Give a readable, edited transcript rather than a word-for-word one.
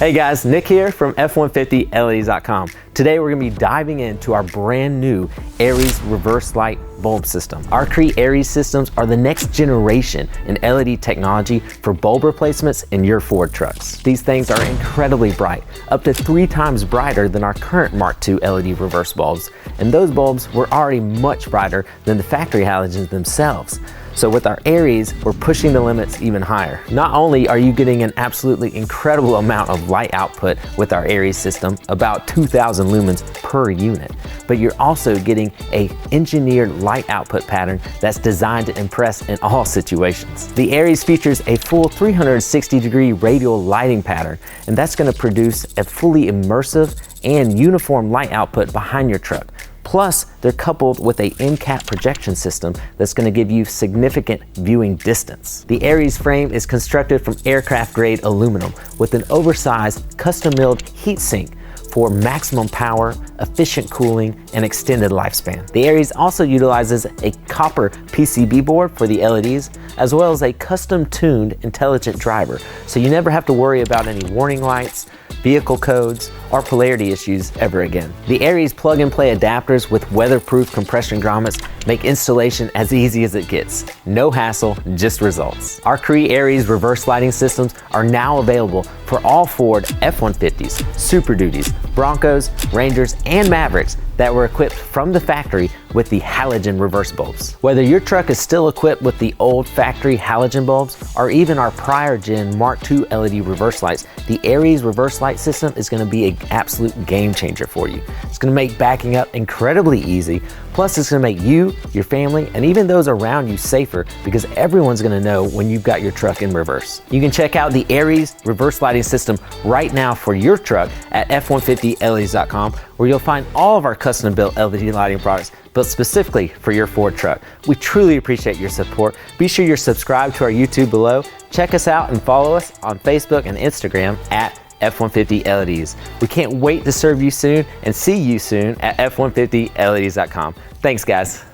Hey guys, Nick here from F150 LEDs.com. Today we're going to be diving into our brand new Ares reverse light bulb system. Our CREE ARES systems are the next generation in LED technology for bulb replacements in your Ford trucks. These things are incredibly bright, up to 3 times brighter than our current Mark II LED reverse bulbs, and those bulbs were already much brighter than the factory halogens themselves. So with our Ares, we're pushing the limits even higher. Not only are you getting an absolutely incredible amount of light output with our Ares system, about 2,000 lumens per unit, but you're also getting an engineered light output pattern that's designed to impress in all situations. The Ares features a full 360-degree radial lighting pattern, and that's going to produce a fully immersive and uniform light output behind your truck. Plus, they're coupled with a MKII projection system that's going to give you significant viewing distance. The Ares frame is constructed from aircraft-grade aluminum with an oversized, custom-milled heat sink for maximum power, efficient cooling, and extended lifespan. The Ares also utilizes a copper PCB board for the LEDs, as well as a custom-tuned intelligent driver, so you never have to worry about any warning lights, vehicle codes, or polarity issues ever again. The Ares plug-and-play adapters with weatherproof compression grommets make installation as easy as it gets. No hassle, just results. Our CREE ARES reverse lighting systems are now available for all Ford F150s, Super Duties, Broncos, Rangers, and Mavericks that were equipped from the factory with the halogen reverse bulbs. Whether your truck is still equipped with the old factory halogen bulbs or even our prior gen Mark II LED reverse lights, the Ares reverse light system is going to be an absolute game changer for you. It's going to make backing up incredibly easy. Plus, it's going to make you, your family, and even those around you safer because everyone's going to know when you've got your truck in reverse. You can check out the Ares reverse lighting system right now for your truck at F150LEDs.com, where you'll find all of our custom-built LED lighting products built specifically for your Ford truck. We truly appreciate your support. Be sure you're subscribed to our YouTube below. Check us out and follow us on Facebook and Instagram at F150 LEDs. We can't wait to serve you soon and see you soon at F150LEDs.com. Thanks, guys.